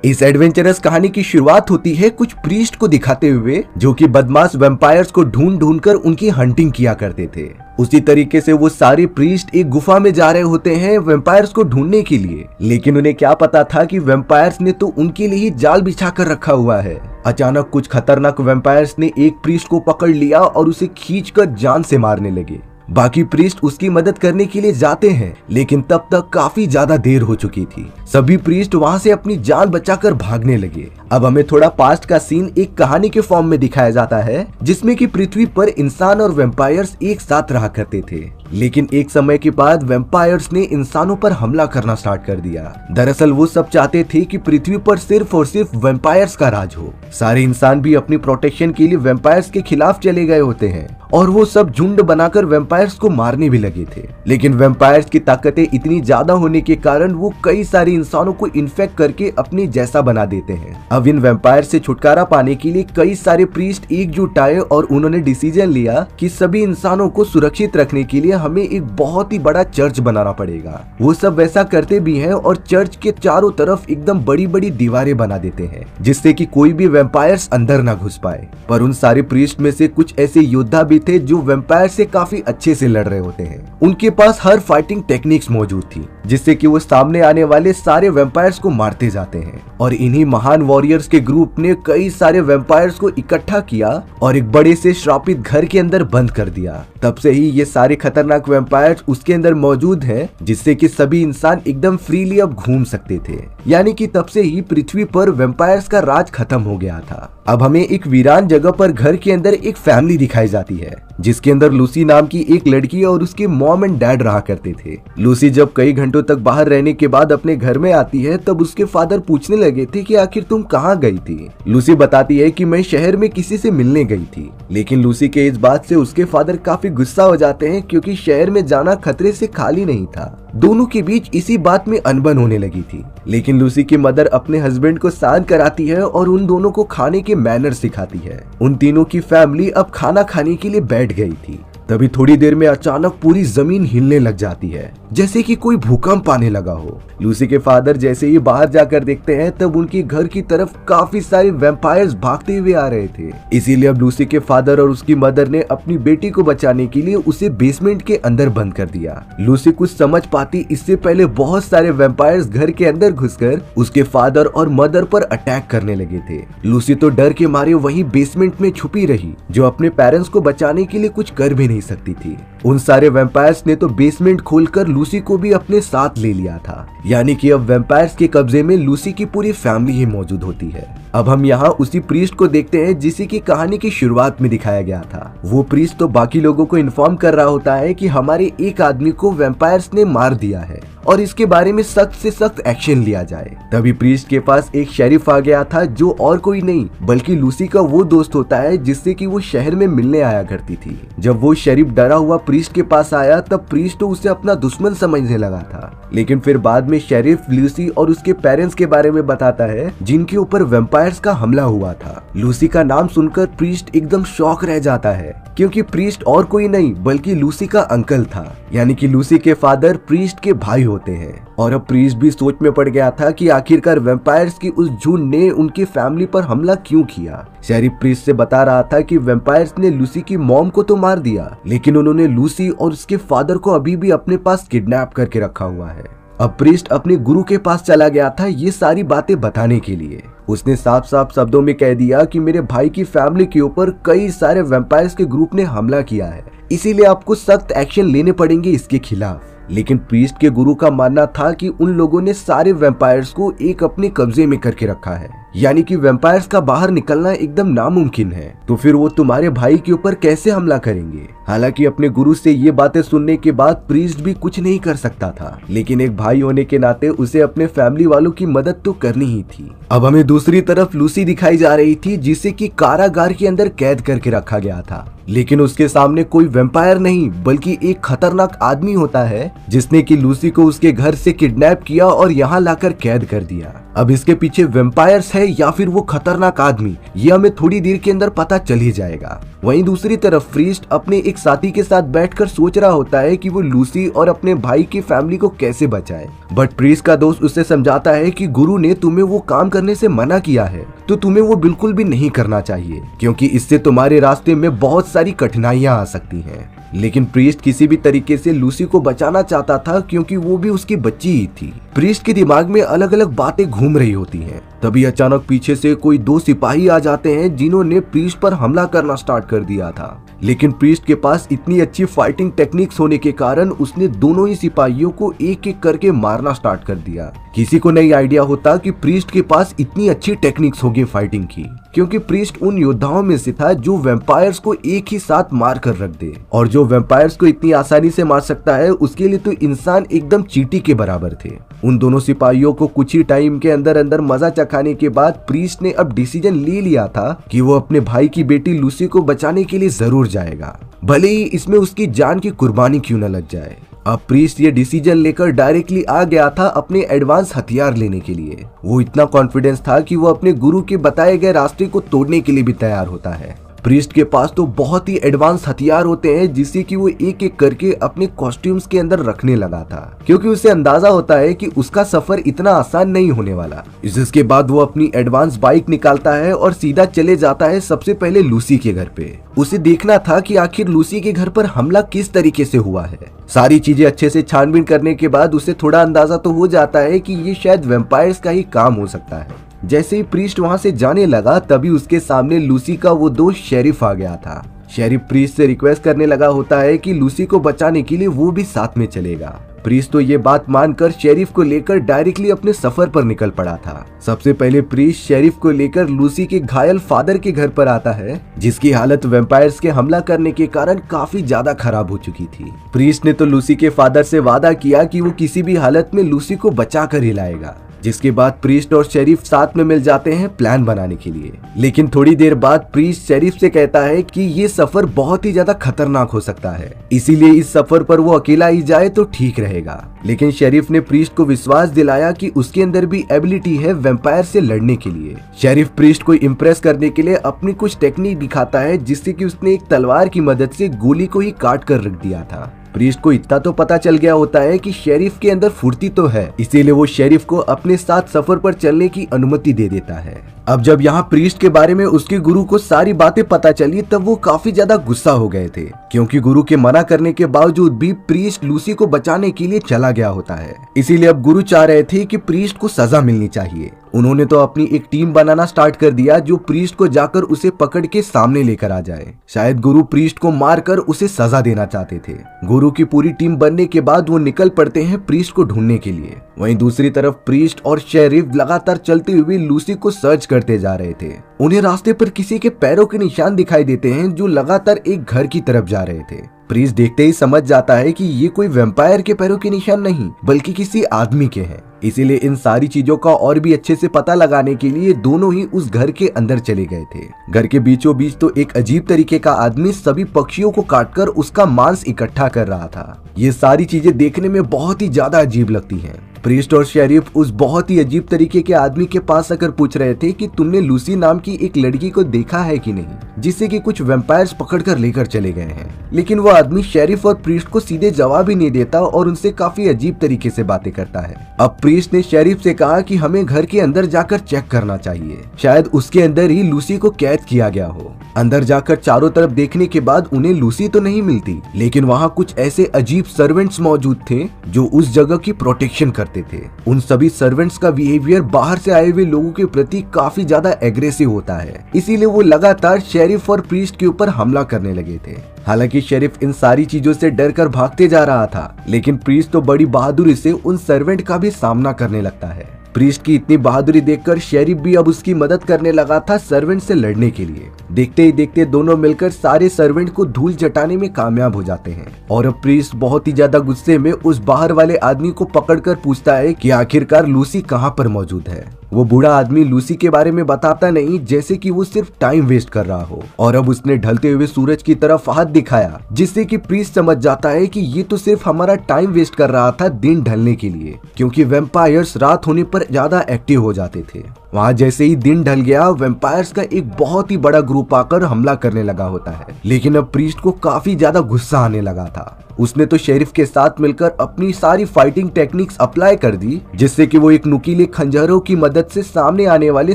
इस एडवेंचरस कहानी की शुरुआत होती है कुछ प्रीस्ट को दिखाते हुए जो कि बदमाश वेम्पायर्स को ढूंढ ढूंढ कर उनकी हंटिंग किया करते थे। उसी तरीके से वो सारे प्रीस्ट एक गुफा में जा रहे होते हैं वेम्पायर्स को ढूंढने के लिए, लेकिन उन्हें क्या पता था कि वेम्पायर्स ने तो उनके लिए ही जाल बिछा कर रखा हुआ है। अचानक कुछ खतरनाक वेम्पायर्स ने एक प्रीस्ट को पकड़ लिया और उसे खींचकर जान से मारने लगे। बाकी प्रीस्ट उसकी मदद करने के लिए जाते हैं, लेकिन तब तक काफी ज्यादा देर हो चुकी थी। सभी प्रीस्ट वहां से अपनी जान बचाकर भागने लगे। अब हमें थोड़ा पास्ट का सीन एक कहानी के फॉर्म में दिखाया जाता है जिसमें कि पृथ्वी पर इंसान और वेम्पायर्स एक साथ रहा करते थे, लेकिन एक समय के बाद वेम्पायर्स ने इंसानों पर हमला करना स्टार्ट कर दिया। दरअसल वो सब चाहते थे कि पृथ्वी पर सिर्फ और सिर्फ वेम्पायर्स का राज हो। सारे इंसान भी अपनी प्रोटेक्शन के लिए वेम्पायर्स के खिलाफ चले गए होते हैं और वो सब झुंड बनाकर वेम्पायर्स को मारने भी लगे थे। लेकिन वेम्पायर्स की ताकतें इतनी ज्यादा होने के कारण वो कई सारे इंसानों को इन्फेक्ट करके अपने जैसा बना देते हैं। अब इन वेम्पायर से छुटकारा पाने के लिए कई सारे प्रीस्ट एकजुट आए और उन्होंने डिसीजन लिया कि सभी इंसानों को सुरक्षित रखने के लिए हमें एक बहुत ही बड़ा चर्च बनाना पड़ेगा। वो सब वैसा करते भी हैं और चर्च के चारों तरफ एकदम बड़ी बड़ी दीवारें बना देते हैं जिससे कि कोई भी वेम्पायर्स अंदर ना घुस पाए। पर उन सारे प्रीस्ट में से कुछ ऐसे योद्धा भी थे जो वेम्पायर से काफी अच्छे से लड़ रहे होते हैं। उनके पास हर फाइटिंग टेक्निक्स मौजूद थी जिससे कि वो सामने आने वाले सारे वेम्पायर्स को मारते जाते हैं। और इन्हीं महान वॉरियर्स के ग्रुप ने कई सारे वेम्पायर्स को इकट्ठा किया और एक बड़े से श्रापित घर के अंदर बंद कर दिया। तब से ही ये सारे खतरनाक वेम्पायर्स उसके अंदर मौजूद हैं जिससे कि सभी इंसान एकदम फ्रीली अब घूम सकते थे। यानी कि तब से ही पृथ्वी पर वेम्पायर्स का राज खत्म हो गया था। अब हमें एक वीरान जगह पर घर के अंदर एक फैमिली दिखाई जाती है जिसके अंदर लूसी नाम की एक लड़की और उसके मॉम एंड डैड रहा करते थे। लूसी जब कई घंटों तक बाहर रहने के बाद अपने घर में आती है तब उसके फादर पूछने लगे थे कि आखिर तुम कहाँ गई थी। लूसी बताती है कि मैं शहर में किसी से मिलने गई थी, लेकिन लूसी के इस बात से उसके फादर काफी गुस्सा हो जाते हैं क्योंकि शहर में जाना खतरे से खाली नहीं था। दोनों के बीच इसी बात में अनबन होने लगी थी, लेकिन लूसी की मदर अपने हस्बैंड को शांत कराती है और उन दोनों को खाने के मैनर सिखाती है। उन तीनों की फैमिली अब खाना खाने के लिए बैठ गई थी। तभी थोड़ी देर में अचानक पूरी जमीन हिलने लग जाती है जैसे कि कोई भूकंप आने लगा हो। लूसी के फादर जैसे ही बाहर जाकर देखते हैं तब उनके घर की तरफ काफी सारे वेम्पायर्स भागते हुए आ रहे थे। इसीलिए अब लूसी के फादर और उसकी मदर ने अपनी बेटी को बचाने के लिए उसे बेसमेंट के अंदर बंद कर दिया। लूसी कुछ समझ पाती इससे पहले बहुत सारे वेम्पायर्स घर के अंदर घुसकर उसके फादर और मदर पर अटैक करने लगे थे। लूसी तो डर के मारे वहीं बेसमेंट में छुपी रही जो अपने पेरेंट्स को बचाने के लिए कुछ कर भी नहीं सकती थी। उन सारे वेम्पायर्स ने तो बेसमेंट खोलकर लूसी को भी अपने साथ ले लिया था। यानी कि अब वेम्पायर्स के कब्जे में लूसी की पूरी फैमिली ही मौजूद होती है। अब हम यहाँ उसी प्रीस्ट को देखते हैं जिसे की कहानी की शुरुआत में दिखाया गया था। वो प्रीस्ट तो बाकी लोगों को इन्फॉर्म कर रहा होता है कि हमारे एक आदमी को वेम्पायर्स ने मार दिया है और इसके बारे में सख्त से सख्त एक्शन लिया जाए। तभी प्रीस्ट के पास एक शेरिफ आ गया था जो और कोई नहीं बल्कि लूसी का वो दोस्त होता है जिससे कि वो शहर में मिलने आया करती थी। जब वो शेरिफ डरा हुआ प्रीस्ट के पास आया तब प्रीस्ट तो उसे अपना दुश्मन समझने लगा था, लेकिन फिर बाद में शेरिफ लूसी और उसके पेरेंट्स के बारे में बताता है जिनके ऊपर वेम्पायर्स का हमला हुआ था। लूसी का नाम सुनकर प्रीस्ट एकदम शॉक रह जाता है क्योंकि प्रीस्ट और कोई नहीं बल्कि लूसी का अंकल था। यानी कि लूसी के फादर प्रीस्ट के भाई होते हैं। और अब प्रीस्ट भी सोच में पड़ गया था कि आखिरकार वेम्पायर्स की उस झुंड ने उनकी फैमिली पर हमला क्यों किया। शेरिफ प्रीस्ट से बता रहा था कि वेम्पायर्स ने लूसी की मॉम को तो मार दिया, लेकिन उन्होंने लूसी और उसके फादर को अभी भी अपने पास किडनैप करके रखा हुआ है। अब प्रीस्ट अपने गुरु के पास चला गया था ये सारी बातें बताने के लिए। उसने साफ साफ शब्दों में कह दिया कि मेरे भाई की फैमिली के ऊपर कई सारे वेम्पायर्स के ग्रुप ने हमला किया है, इसीलिए आपको सख्त एक्शन लेने पड़ेंगे इसके खिलाफ। लेकिन प्रीस्ट के गुरु का मानना था कि उन लोगों ने सारे वेम्पायर्स को एक अपने कब्जे में करके रखा है, यानी कि वेम्पायर्स का बाहर निकलना एकदम नामुमकिन है, तो फिर वो तुम्हारे भाई के ऊपर कैसे हमला करेंगे। हालांकि अपने गुरु से ये बातें सुनने के बाद प्रीस्ट भी कुछ नहीं कर सकता था, लेकिन एक भाई होने के नाते उसे अपने फैमिली वालों की मदद तो करनी ही थी। अब हमें दूसरी तरफ लूसी दिखाई जा रही थी जिसे कि कारागार के अंदर कैद करके रखा गया था, लेकिन उसके सामने कोई वेम्पायर नहीं बल्कि एक खतरनाक आदमी होता है जिसने कि लूसी को उसके घर से किडनैप किया और यहाँ लाकर कैद कर दिया। अब इसके पीछे वेम्पायर्स है या फिर वो खतरनाक आदमी, ये हमें थोड़ी देर के अंदर पता चल ही जाएगा। वहीं दूसरी तरफ प्रीस्ट अपने एक साथी के साथ बैठकर सोच रहा होता है कि वो लूसी और अपने भाई की फैमिली को कैसे बचाए। बट प्रीस्ट का दोस्त उससे समझाता है कि गुरु ने तुम्हें वो काम करने से मना किया है, तो तुम्हें वो बिल्कुल भी नहीं करना चाहिए, क्योंकि इससे तुम्हारे रास्ते में बहुत सारी कठिनाइयां आ सकती हैं। लेकिन प्रीस्ट किसी भी तरीके से लूसी को बचाना चाहता था, क्योंकि वो भी उसकी बच्ची ही थी। प्रीस्ट के दिमाग में अलग अलग बातें घूम रही होती हैं। तभी अचानक पीछे से कोई 2 सिपाही आ जाते हैं जिन्होंने प्रीस्ट पर हमला करना स्टार्ट कर दिया था। लेकिन प्रीस्ट के पास इतनी अच्छी फाइटिंग टेक्निक्स होने के कारण उसने दोनों ही सिपाहियों को एक एक करके मारना स्टार्ट कर दिया। किसी को नहीं आइडिया होता कि प्रीस्ट के पास इतनी अच्छी टेक्निक्स होगी फाइटिंग की, क्योंकि प्रीस्ट उन योद्धाओं में से था जो वैम्पायर्स को एक ही साथ मार कर रख दे, और जो वैम्पायर्स को इतनी आसानी से मार सकता है उसके लिए तो इंसान एकदम चींटी के बराबर थे। उन दोनों सिपाहियों को कुछ ही टाइम के अंदर अंदर मजा चखाने के बाद प्रीस्ट ने अब डिसीजन ले लिया था कि वो अपने भाई की बेटी लूसी को बचाने के लिए जरूर जाएगा, भले ही इसमें उसकी जान की कुर्बानी क्यों न लग जाए। अब प्रीस्ट ये डिसीजन लेकर डायरेक्टली आ गया था अपने एडवांस हथियार लेने के लिए। वो इतना कॉन्फिडेंस था कि वो अपने गुरु के बताए गए रास्ते को तोड़ने के लिए भी तैयार होता है। प्रीस्ट के पास तो बहुत ही एडवांस हथियार होते हैं जिससे कि वो एक एक करके अपने कॉस्ट्यूम्स के अंदर रखने लगा था, क्योंकि उसे अंदाजा होता है कि उसका सफर इतना आसान नहीं होने वाला। इसके बाद वो अपनी एडवांस बाइक निकालता है और सीधा चले जाता है सबसे पहले लूसी के घर पे। उसे देखना था कि आखिर लूसी के घर पर हमला किस तरीके से हुआ है। सारी चीजें अच्छे से छानबीन करने के बाद उसे थोड़ा अंदाजा तो हो जाता है कि ये शायद वैम्पायर्स का ही काम हो सकता है। जैसे ही प्रीस्ट वहां से जाने लगा तभी उसके सामने लूसी का वो दोस्त शेरिफ आ गया था। शेरिफ प्रीस्ट से रिक्वेस्ट करने लगा होता है कि लूसी को बचाने के लिए वो भी साथ में चलेगा। प्रीस्ट तो ये बात मानकर शेरिफ को लेकर डायरेक्टली अपने सफर पर निकल पड़ा था। सबसे पहले प्रीस्ट शेरिफ को लेकर लूसी के घायल फादर के घर पर आता है, जिसकी हालत वैम्पायर्स के हमला करने के कारण काफी ज्यादा खराब हो चुकी थी। प्रीस्ट ने तो लूसी के फादर से वादा किया कि वो किसी भी हालत में लूसी को बचा कर ही लाएगा, जिसके बाद प्रीस्ट और शेरिफ साथ में मिल जाते हैं प्लान बनाने के लिए। लेकिन थोड़ी देर बाद प्रीस्ट शेरिफ से कहता है कि ये सफर बहुत ही ज्यादा खतरनाक हो सकता है, इसीलिए इस सफर पर वो अकेला ही जाए तो ठीक रहेगा। लेकिन शेरिफ ने प्रीस्ट को विश्वास दिलाया कि उसके अंदर भी एबिलिटी है वैम्पायर से लड़ने के लिए। शेरिफ प्रीस्ट को इम्प्रेस करने के लिए अपनी कुछ टेक्निक दिखाता है, जिससे कि उसने एक तलवार की मदद से गोली को ही काट कर रख दिया था। प्रीस्ट को इतना तो पता चल गया होता है कि शेरिफ के अंदर फुर्ती तो है, इसीलिए वो शेरिफ को अपने साथ सफर पर चलने की अनुमति दे देता है। अब जब यहाँ प्रीस्ट के बारे में उसके गुरु को सारी बातें पता चली तब वो काफी ज्यादा गुस्सा हो गए थे, क्योंकि गुरु के मना करने के बावजूद भी प्रीस्ट लूसी को बचाने के लिए चला गया होता है। इसीलिए अब गुरु चाह रहे थे कि प्रीस्ट को सजा मिलनी चाहिए। उन्होंने तो अपनी एक टीम बनाना स्टार्ट कर दिया जो प्रीस्ट को जाकर उसे पकड़ के सामने लेकर आ जाए। शायद गुरु प्रीस्ट को मारकर उसे सजा देना चाहते थे। गुरु की पूरी टीम बनने के बाद वो निकल पड़ते हैं प्रीस्ट को ढूंढने के लिए। वहीं दूसरी तरफ प्रीस्ट और शेरिफ लगातार चलते हुए लूसी को सर्च करते जा रहे थे। उन्हें रास्ते पर किसी के पैरों के निशान दिखाई देते हैं जो लगातार एक घर की तरफ जा रहे थे। प्रीस्ट देखते ही समझ जाता है कि ये कोई वैम्पायर के पैरों के निशान नहीं बल्कि किसी आदमी के हैं। इसीलिए इन सारी चीजों का और भी अच्छे से पता लगाने के लिए दोनों ही उस घर के अंदर चले गए थे। घर के बीचों बीच तो एक अजीब तरीके का आदमी सभी पक्षियों को काटकर उसका मांस इकट्ठा कर रहा था। ये सारी चीजें देखने में बहुत ही ज्यादा अजीब लगती हैं। प्रीस्ट और शेरिफ उस बहुत ही अजीब तरीके के आदमी के पास आकर पूछ रहे थे कि तुमने लूसी नाम की एक लड़की को देखा है कि नहीं, जिससे कि कुछ वैम्पायर्स पकड़कर लेकर चले गए हैं। लेकिन वो आदमी शेरिफ और प्रीस्ट को सीधे जवाब ही नहीं देता और उनसे काफी अजीब तरीके से बातें करता है। अब प्रीस्ट ने शेरिफ से कहा कि हमें घर के अंदर जाकर चेक करना चाहिए, शायद उसके अंदर ही लूसी को कैद किया गया हो। अंदर जाकर चारों तरफ देखने के बाद उन्हें लूसी तो नहीं मिलती, लेकिन वहाँ कुछ ऐसे अजीब सर्वेंट्स मौजूद थे जो उस जगह की प्रोटेक्शन करते थे। उन सभी सर्वेंट्स का बिहेवियर बाहर से आए हुए लोगों के प्रति काफी ज्यादा एग्रेसिव होता है, इसीलिए वो लगातार शेरिफ और प्रीस्ट के ऊपर हमला करने लगे थे। हालांकि शेरिफ इन सारी चीजों से डरकर भागते जा रहा था, लेकिन प्रीस्ट तो बड़ी बहादुरी से उन सर्वेंट का भी सामना करने लगता है। प्रीस्ट की इतनी बहादुरी देखकर शेरिफ भी अब उसकी मदद करने लगा था सर्वेंट से लड़ने के लिए। देखते ही देखते दोनों मिलकर सारे सर्वेंट को धूल जटाने में कामयाब हो जाते हैं और अब प्रीस्ट बहुत ही ज्यादा गुस्से में उस बाहर वाले आदमी को पकड़कर पूछता है कि आखिरकार लूसी कहाँ पर मौजूद है। वो बूढ़ा आदमी लूसी के बारे में बताता नहीं, जैसे कि वो सिर्फ टाइम वेस्ट कर रहा हो, और अब उसने ढलते हुए सूरज की तरफ हाथ दिखाया, जिससे कि प्रीस्ट समझ जाता है कि ये तो सिर्फ हमारा टाइम वेस्ट कर रहा था दिन ढलने के लिए, क्योंकि वैम्पायर्स रात होने पर ज्यादा एक्टिव हो जाते थे। वहाँ जैसे ही दिन ढल गया, वेम्पायर्स का एक बहुत ही बड़ा ग्रुप आकर हमला करने लगा होता है। लेकिन अब प्रीस्ट को काफी ज्यादा गुस्सा आने लगा था। उसने तो शेरिफ के साथ मिलकर अपनी सारी फाइटिंग टेक्निक्स अप्लाई कर दी, जिससे कि वो एक नुकीले खंजरों की मदद से सामने आने वाले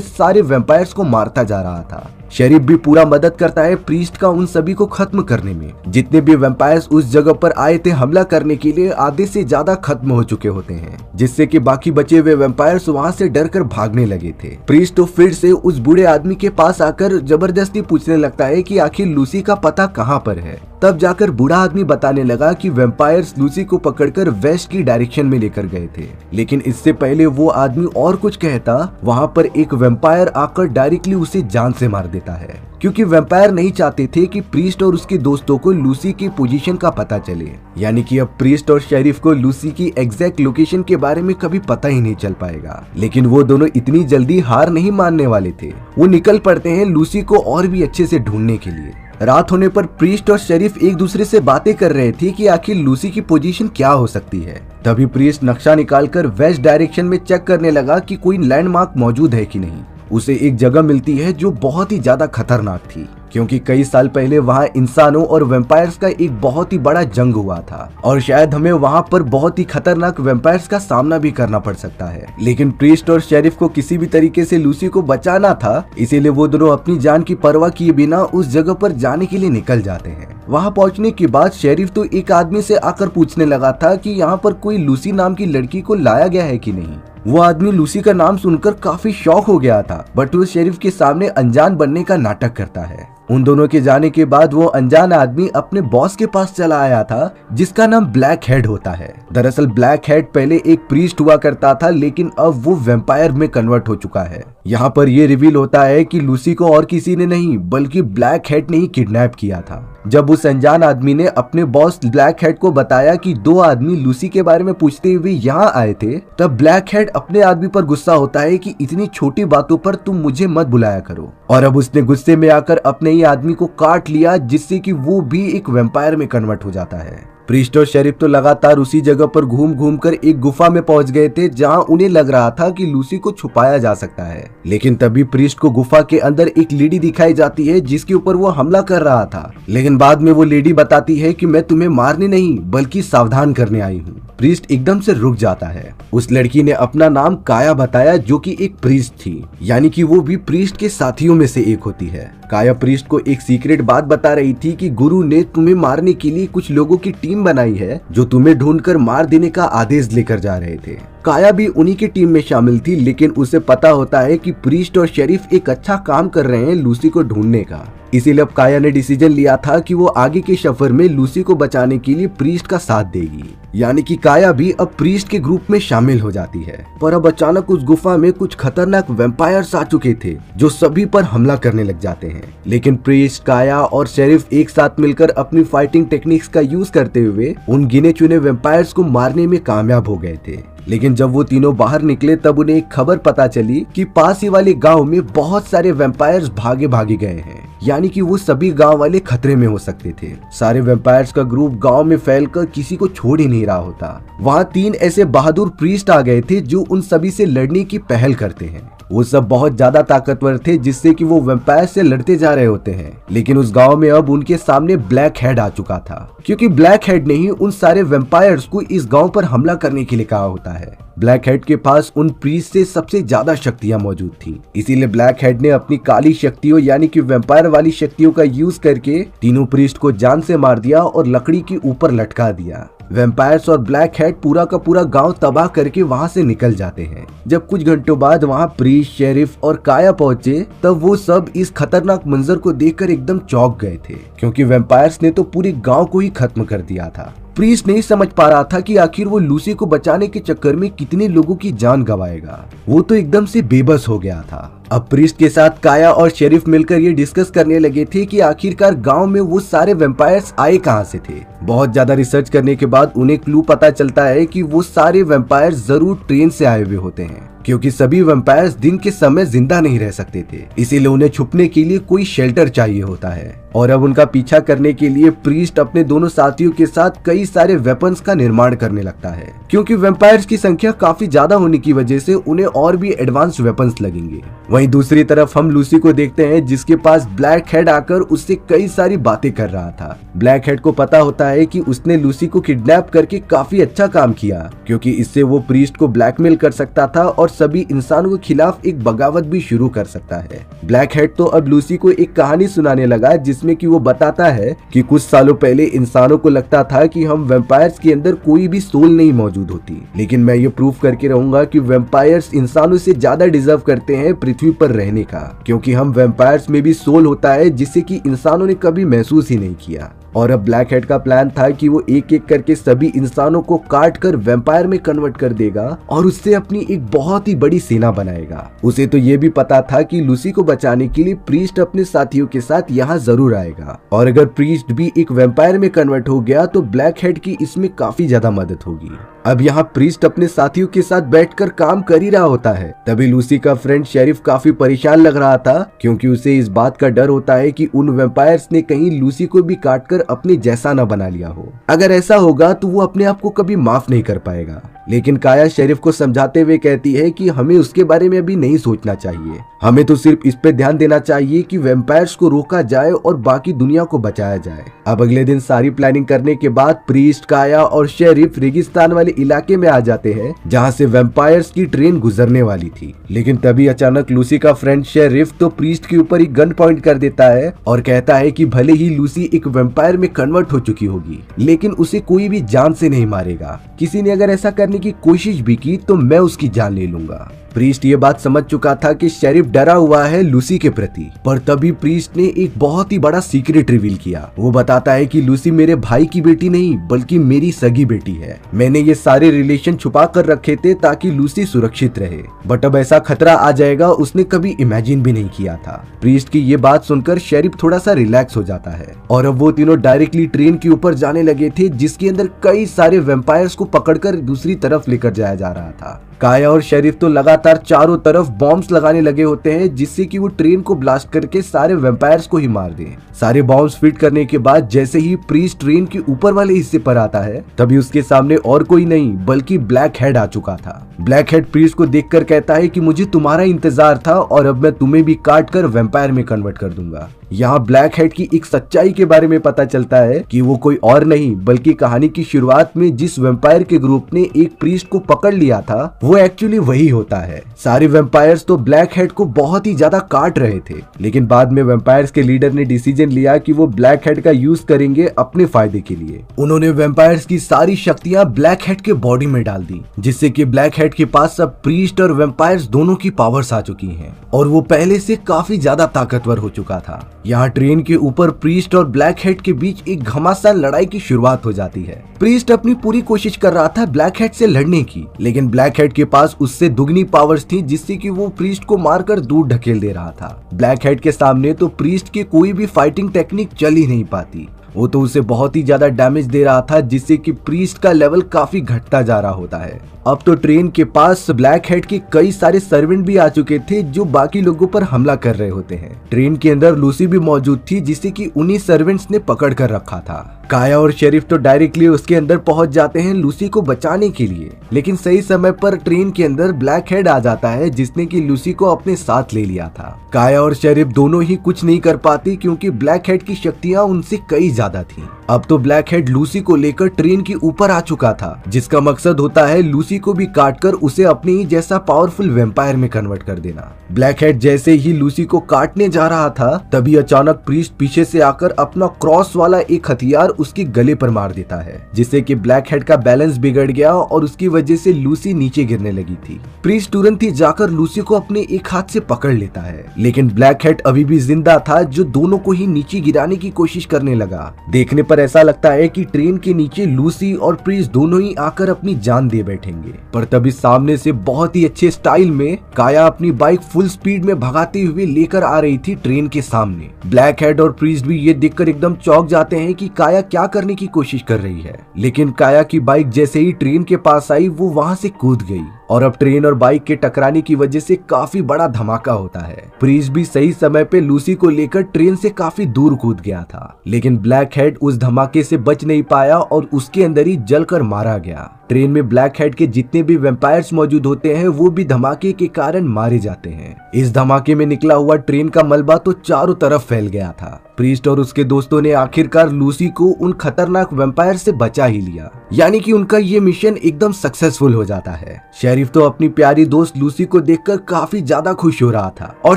सारे वेम्पायर्स को मारता जा रहा था। शेरिफ भी पूरा मदद करता है प्रीस्ट का उन सभी को खत्म करने में। जितने भी वेम्पायर्स उस जगह पर आए थे हमला करने के लिए, आधे से ज्यादा खत्म हो चुके होते हैं, जिससे कि बाकी बचे हुए वेम्पायर्स वहाँ से डरकर भागने लगे थे। प्रीस्ट तो फिर से उस बूढ़े आदमी के पास आकर जबरदस्ती पूछने लगता है कि आखिर लूसी का पता कहाँ पर है। तब जाकर बूढ़ा आदमी बताने लगा कि वेम्पायर्स लूसी को पकड़कर वेस्ट की डायरेक्शन में लेकर गए थे। लेकिन इससे पहले वो आदमी और कुछ कहता, वहाँ पर एक वेम्पायर आकर डायरेक्टली उसे जान से मार देता है, क्योंकि वेम्पायर नहीं चाहते थे कि प्रीस्ट और उसके दोस्तों को लूसी की पोजीशन का पता चले। यानी कि अब प्रीस्ट और शेरिफ को लूसी की एग्जैक्ट लोकेशन के बारे में कभी पता ही नहीं चल पाएगा। लेकिन वो दोनों इतनी जल्दी हार नहीं मानने वाले थे। वो निकल पड़ते हैं लूसी को और भी अच्छे से ढूंढने के लिए। रात होने पर प्रीस्ट और शेरिफ एक दूसरे से बातें कर रहे थे कि आखिर लूसी की पोजीशन क्या हो सकती है। तभी प्रीस्ट नक्शा निकालकर वेस्ट डायरेक्शन में चेक करने लगा कि कोई लैंडमार्क मौजूद है कि नहीं। उसे एक जगह मिलती है जो बहुत ही ज्यादा खतरनाक थी, क्योंकि कई साल पहले वहाँ इंसानों और वेम्पायर्स का एक बहुत ही बड़ा जंग हुआ था और शायद हमें वहाँ पर बहुत ही खतरनाक वेम्पायर्स का सामना भी करना पड़ सकता है। लेकिन प्रीस्ट और शेरिफ को किसी भी तरीके से लूसी को बचाना था, इसीलिए वो दोनों अपनी जान की परवाह किए बिना उस जगह पर जाने के लिए निकल जाते हैं। वहाँ पहुँचने के बाद शेरिफ तो एक आदमी से आकर पूछने लगा था कि यहाँ पर कोई लूसी नाम की लड़की को लाया गया है कि नहीं। वो आदमी लूसी का नाम सुनकर काफी शॉक हो गया था, बट वो शेरिफ के सामने अनजान बनने का नाटक करता है। उन दोनों के जाने के बाद वो अनजान आदमी अपने बॉस के पास चला आया था, जिसका नाम ब्लैक हेड होता है। दरअसल ब्लैक हेड पहले एक प्रीस्ट हुआ करता था, लेकिन अब वो वेम्पायर में कन्वर्ट हो चुका है। यहाँ पर ये रिवील होता है कि लूसी को और किसी ने नहीं बल्कि ब्लैक हेड ने ही किडनैप किया था। जब उस अनजान आदमी ने अपने बॉस ब्लैक हेड को बताया कि दो आदमी लूसी के बारे में पूछते हुए यहाँ आए थे, तब ब्लैक हेड अपने आदमी पर गुस्सा होता है कि इतनी छोटी बातों पर तुम मुझे मत बुलाया करो। और अब उसने गुस्से में आकर अपने ही आदमी को काट लिया, जिससे कि वो भी एक वेम्पायर में कन्वर्ट हो जाता है। प्रीस्ट और शेरिफ तो लगातार उसी जगह पर घूम घूम कर एक गुफा में पहुंच गए थे, जहां उन्हें लग रहा था कि लूसी को छुपाया जा सकता है। लेकिन तभी प्रीस्ट को गुफा के अंदर एक लेडी दिखाई जाती है, जिसके ऊपर वो हमला कर रहा था। लेकिन बाद में वो लेडी बताती है कि मैं तुम्हें मारने नहीं बल्कि सावधान करने आई हूँ। प्रीस्ट एकदम से रुक जाता है। उस लड़की ने अपना नाम काया बताया, जो कि एक प्रीस्ट थी, यानी कि वो भी प्रीस्ट के साथियों में से एक होती है। काया प्रीस्ट को एक सीक्रेट बात बता रही थी कि गुरु ने तुम्हें मारने के लिए कुछ लोगों की टीम बनाई है, जो तुम्हें ढूंढकर मार देने का आदेश लेकर जा रहे थे। काया भी उन्हीं की टीम में शामिल थी, लेकिन उसे पता होता है कि प्रीस्ट और शेरिफ एक अच्छा काम कर रहे हैं लूसी को ढूंढने का। इसीलिए अब काया ने डिसीजन लिया था कि वो आगे के सफर में लूसी को बचाने के लिए प्रीस्ट का साथ देगी। यानी कि काया भी अब प्रीस्ट के ग्रुप में शामिल हो जाती है। पर अब अचानक उस गुफा में कुछ खतरनाक वेम्पायर्स आ चुके थे, जो सभी पर हमला करने लग जाते हैं। लेकिन प्रीस्ट, काया और शेरिफ एक साथ मिलकर अपनी फाइटिंग टेक्निक्स का यूज करते हुए उन गिने चुने वेम्पायर्स को मारने में कामयाब हो गए थे। लेकिन जब वो तीनों बाहर निकले, तब उन्हें एक खबर पता चली कि पास ही वाले गांव में बहुत सारे वेम्पायर्स भागे भागे गए हैं। यानी कि वो सभी गांव वाले खतरे में हो सकते थे। सारे वेम्पायर्स का ग्रुप गांव में फैलकर किसी को छोड़ ही नहीं रहा होता। वहाँ 3 ऐसे बहादुर प्रीस्ट आ गए थे, जो उन सभी से लड़ने की पहल करते हैं। वो सब बहुत ज्यादा ताकतवर थे, जिससे कि वो वेम्पायर से लड़ते जा रहे होते हैं। लेकिन उस गांव में अब उनके सामने ब्लैक हेड आ चुका था, क्योंकि ब्लैक हेड ने ही उन सारे वेम्पायर्स को इस गांव पर हमला करने के लिए कहा होता है। ब्लैक हेड के पास उन प्रीस्ट से सबसे ज्यादा शक्तियां मौजूद थी, इसीलिए ब्लैक हेड ने अपनी काली शक्तियों यानी कि वेम्पायर वाली शक्तियों का यूज करके तीनों प्रीस्ट को जान से मार दिया और लकड़ी के ऊपर लटका दिया। वेम्पायर्स और ब्लैक हेड पूरा का पूरा गांव तबाह करके वहां से निकल जाते हैं। जब कुछ घंटों बाद वहां प्रीस्ट, शेरिफ और काया पहुंचे, तब वो सब इस खतरनाक मंजर को देखकर एकदम चौंक गए थे, क्योंकि वेम्पायर्स ने तो पूरे गांव को ही खत्म कर दिया था। प्रीस्ट नहीं समझ पा रहा था कि आखिर वो लूसी को बचाने के चक्कर में कितने लोगों की जान गंवाएगा। वो तो एकदम से बेबस हो गया था। अब प्रीस्ट के साथ काया और शेरिफ मिलकर ये डिस्कस करने लगे थे कि आखिरकार गांव में वो सारे वैम्पायर्स आए कहां से थे। बहुत ज्यादा रिसर्च करने के बाद उन्हें क्लू पता चलता है कि वो सारे वैम्पायर्स जरूर ट्रेन से आए हुए होते हैं, क्योंकि सभी वैम्पायर्स दिन के समय जिंदा नहीं रह सकते थे, इसीलिए उन्हें छुपने के लिए कोई शेल्टर चाहिए होता है। और अब उनका पीछा करने के लिए प्रीस्ट अपने दोनों साथियों के साथ कई सारे वेपन्स का निर्माण करने लगता है, क्योंकि वैम्पायर्स की संख्या काफी ज्यादा होने की वजह से उन्हें और भी एडवांस वेपन्स लगेंगे। वहीं दूसरी तरफ हम लूसी को देखते हैं, जिसके पास ब्लैक हेड आकर उससे कई सारी बातें कर रहा था। ब्लैक हेड को पता होता है कि उसने लूसी को किडनैप करके काफी अच्छा काम किया, क्योंकि इससे वो प्रीस्ट को ब्लैकमेल कर सकता था और सभी इंसानों के खिलाफ एक बगावत भी शुरू कर सकता है। ब्लैक हेड तो अब लूसी को एक कहानी सुनाने लगा, जिसमें कि वो बताता है कि कुछ सालों पहले इंसानों को लगता था कि हम वैम्पायर्स के अंदर कोई भी सोल नहीं मौजूद होती, लेकिन मैं ये प्रूव करके रहूंगा कि वैम्पायर्स इंसानों से ज्यादा डिजर्व करते हैं पृथ्वी पर रहने का, क्योंकि हम वैम्पायर्स में भी सोल होता है जिसे कि इंसानों ने कभी महसूस ही नहीं किया। और अब ब्लैक हेड का प्लान था कि वो एक एक करके सभी इंसानों को काट कर वैम्पायर में कन्वर्ट कर देगा और उससे अपनी एक बहुत ही बड़ी सेना बनाएगा। उसे तो ये भी पता था कि लूसी को बचाने के लिए प्रीस्ट अपने साथियों के साथ यहाँ जरूर आएगा, और अगर प्रीस्ट भी एक वैम्पायर में कन्वर्ट हो गया तो ब्लैक हेड की इसमें काफी ज्यादा मदद होगी। अब यहाँ प्रीस्ट अपने साथियों के साथ बैठकर काम कर ही रहा होता है, तभी लूसी का फ्रेंड शेरिफ काफी परेशान लग रहा था, क्योंकि उसे इस बात का डर होता है कि उन वैम्पायर्स ने कहीं लूसी को भी काटकर अपने जैसा न बना लिया हो। अगर ऐसा होगा तो वो अपने आप को कभी माफ नहीं कर पाएगा। लेकिन काया शेरिफ को समझाते हुए कहती है कि हमें उसके बारे में अभी नहीं सोचना चाहिए, हमें तो सिर्फ इस पे ध्यान देना चाहिए कि वैम्पायर्स को रोका जाए और बाकी दुनिया को बचाया जाए। अब अगले दिन सारी प्लानिंग करने के बाद प्रीस्ट, काया और शेरिफ रेगिस्तान वाले इलाके में आ जाते हैं, जहाँ से वैम्पायर्स की ट्रेन गुजरने वाली थी। लेकिन तभी अचानक लूसी का फ्रेंड शेरिफ तो प्रीस्ट के ऊपर एक गन पॉइंट कर देता है और कहता है कि भले ही लूसी एक वैम्पायर में कन्वर्ट हो चुकी होगी, लेकिन उसे कोई भी जान से नहीं मारेगा। किसी ने अगर ऐसा करने की कोशिश भी की तो मैं उसकी जान ले लूंगा। प्रीस्ट ये बात समझ चुका था कि शेरिफ डरा हुआ है लूसी के प्रति, पर तभी प्रीस्ट ने एक बहुत ही बड़ा सीक्रेट रिवील किया। वो बताता है कि लूसी मेरे भाई की बेटी नहीं बल्कि मेरी सगी बेटी है। मैंने ये सारे रिलेशन छुपा कर रखे थे ताकि लूसी सुरक्षित रहे, बट अब ऐसा खतरा आ जाएगा उसने कभी इमेजिन भी नहीं किया था। प्रीस्ट की ये बात सुनकर शेरिफ थोड़ा सा रिलैक्स हो जाता है और अब वो तीनों डायरेक्टली ट्रेन के ऊपर जाने लगे थे, जिसके अंदर कई सारे वैम्पायर्स को पकड़कर दूसरी तरफ लेकर जाया जा रहा था। काया और शेरिफ तो लगातार चारों तरफ बॉम्ब्स लगाने लगे होते हैं, जिससे कि वो ट्रेन को ब्लास्ट करके सारे वैम्पायर्स को ही मार दें। सारे बॉम्ब्स फिट करने के बाद जैसे ही प्रीस्ट ट्रेन के ऊपर वाले हिस्से पर आता है, तभी उसके सामने और कोई नहीं बल्कि ब्लैक हेड आ चुका था। ब्लैक हेड प्रीस्ट को देखकर कहता है कि मुझे तुम्हारा इंतजार था और अब मैं तुम्हें भी काट कर वैम्पायर में कन्वर्ट कर दूंगा। यहाँ ब्लैक हेड की एक सच्चाई के बारे में पता चलता है कि वो कोई और नहीं बल्कि कहानी की शुरुआत में जिस वैम्पायर के ग्रुप ने एक प्रीस्ट को पकड़ लिया था वो एक्चुअली वही होता है। सारे वैम्पायर्स तो ब्लैक हेड को बहुत ही ज्यादा काट रहे थे, लेकिन बाद में वैम्पायर्स के लीडर ने डिसीजन लिया कि वो ब्लैक हेड का यूज करेंगे अपने फायदे के लिए। उन्होंने वैम्पायर्स की सारी शक्तियां ब्लैक हेड के बॉडी में डाल दी, जिससे कि ब्लैक हेड के पास अब प्रीस्ट और वैम्पायर्स दोनों की पावर्स आ चुकी हैं और वो पहले से काफी ज्यादा ताकतवर हो चुका था। यहाँ ट्रेन के ऊपर प्रीस्ट और ब्लैक हेड के बीच एक घमासान लड़ाई की शुरुआत हो जाती है। प्रीस्ट अपनी पूरी कोशिश कर रहा था ब्लैक हेड से लड़ने की, लेकिन ब्लैक हेड के पास उससे दुगनी पावर्स थी, जिससे कि वो प्रीस्ट को मारकर दूर ढकेल दे रहा था। ब्लैक हेड के सामने तो प्रीस्ट की कोई भी फाइटिंग टेक्निक चल ही नहीं पाती। वो तो उसे बहुत ही ज्यादा डैमेज दे रहा था, जिससे कि प्रीस्ट का लेवल काफी घटता जा रहा होता है। अब तो ट्रेन के पास ब्लैक हेड के कई सारे सर्वेंट भी आ चुके थे जो बाकी लोगों पर हमला कर रहे होते हैं। ट्रेन के अंदर लूसी भी मौजूद थी, जिसे कि उन्हीं सर्वेंट्स ने पकड़ कर रखा था। काया और शेरिफ तो डायरेक्टली उसके अंदर पहुंच जाते हैं लूसी को बचाने के लिए, लेकिन सही समय पर ट्रेन के अंदर ब्लैक हेड आ जाता है, जिसने कि लूसी को अपने साथ ले लिया था। काया और शेरिफ दोनों ही कुछ नहीं कर पाती, क्योंकि ब्लैक हेड की शक्तियां उनसे कई ज्यादा थी। अब तो ब्लैक हेड लूसी को लेकर ट्रेन के ऊपर आ चुका था, जिसका मकसद होता है लूसी को भी काटकर उसे अपने ही जैसा पावरफुल वैम्पायर में कन्वर्ट कर देना। ब्लैक हेड जैसे ही लूसी को काटने जा रहा था, तभी अचानक प्रीस्ट पीछे से आकर अपना क्रॉस वाला एक हथियार उसके गले पर मार देता है, जिससे कि ब्लैक हेड का बैलेंस बिगड़ गया और उसकी वजह से लूसी नीचे गिरने लगी थी। प्रीस्ट तुरंत ही जाकर लूसी को अपने एक हाथ से पकड़ लेता है, लेकिन ब्लैक हेड अभी भी जिंदा था, जो दोनों को ही नीचे गिराने की कोशिश करने लगा। देखने पर ऐसा लगता है कि ट्रेन के नीचे लूसी और प्रीस्ट दोनों ही आकर अपनी जान दे बैठेंगे, पर तभी सामने से बहुत ही अच्छे स्टाइल में काया अपनी बाइक फुल स्पीड में भगाते हुए लेकर आ रही थी ट्रेन के सामने। ब्लैक हेड और प्रीस्ट भी ये देखकर एकदम चौंक जाते हैं कि काया क्या करने की कोशिश कर रही है, लेकिन काया की बाइक जैसे ही ट्रेन के पास आई वो वहां से कूद गई और अब ट्रेन और बाइक के टकराने की वजह से काफी बड़ा धमाका होता है। प्रीस्ट भी सही समय पे लूसी को लेकर ट्रेन से काफी दूर कूद गया था, लेकिन ब्लैक हेड उस धमाके से बच नहीं पाया और उसके अंदर ही जलकर मारा गया। ट्रेन में ब्लैक हेड के जितने भी वैम्पायर्स मौजूद होते हैं वो भी धमाके के कारण मारे जाते हैं। इस धमाके में निकला हुआ ट्रेन का मलबा तो चारों तरफ फैल गया था। प्रीस्ट और उसके दोस्तों ने आखिरकार लूसी को उन खतरनाक वैम्पायर से बचा ही लिया, यानी कि उनका ये मिशन एकदम सक्सेसफुल हो जाता है। शेरिफ तो अपनी प्यारी दोस्त लूसी को देखकर काफी ज्यादा खुश हो रहा था और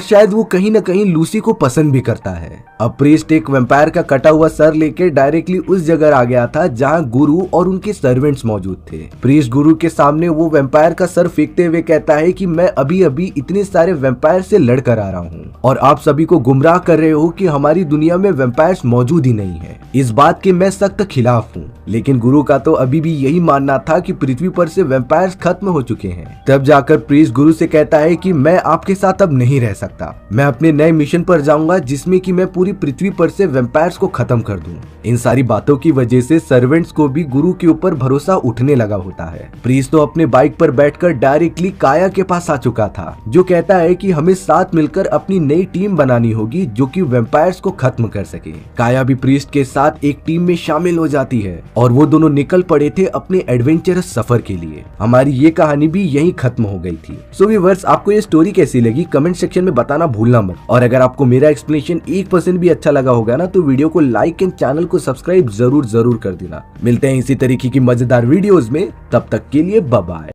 शायद वो कहीं न कहीं लूसी को पसंद भी करता है। अब प्रीस्ट एक वैम्पायर का कटा हुआ सर लेकर डायरेक्टली उस जगह आ गया था जहाँ गुरु और उनके सर्वेंट्स मौजूद थे। प्रीस्ट गुरु के सामने वो वैम्पायर का सर फेंकते हुए कहता है कि मैं अभी अभी इतने सारे वैम्पायर से लड़कर आ रहा हूँ और आप सभी को गुमराह कर रहे हो कि हमारी दुनिया में वैम्पायर्स मौजूद ही नहीं है। इस बात के मैं सख्त खिलाफ हूँ। लेकिन गुरु का तो अभी भी यही मानना था कि पृथ्वी पर से वैम्पायर्स खत्म हो चुके हैं। तब जाकर प्रीस्ट गुरु से कहता है कि मैं आपके साथ अब नहीं रह सकता, मैं अपने नए मिशन पर जाऊंगा जिसमें कि मैं पूरी पृथ्वी पर से वैम्पायर्स को खत्म कर दूं। इन सारी बातों की वजह से सर्वेंट्स को भी गुरु के ऊपर भरोसा उठने लगा होता है। प्रीस्ट तो अपने बाइक पर बैठकर डायरेक्टली काया के पास आ चुका था, जो कहता है कि हमें साथ मिलकर अपनी नई टीम बनानी होगी जो कि वैम्पायर्स को खत्म कर सके। काया भी प्रीस्ट के साथ एक टीम में शामिल हो जाती है और वो दोनों निकल पड़े थे अपने एडवेंचरस सफर के लिए। हमारी ये कहानी भी यहीं खत्म हो गई थी। सो व्यूअर्स, आपको ये स्टोरी कैसी लगी कमेंट सेक्शन में बताना भूलना मत, और अगर आपको मेरा एक्सप्लेनेशन 1% भी अच्छा लगा होगा ना तो वीडियो को लाइक एंड चैनल को सब्सक्राइब जरूर कर देना। मिलते हैं इसी तरीके की मजेदार वीडियोस में, तब तक के लिए बाय बाय।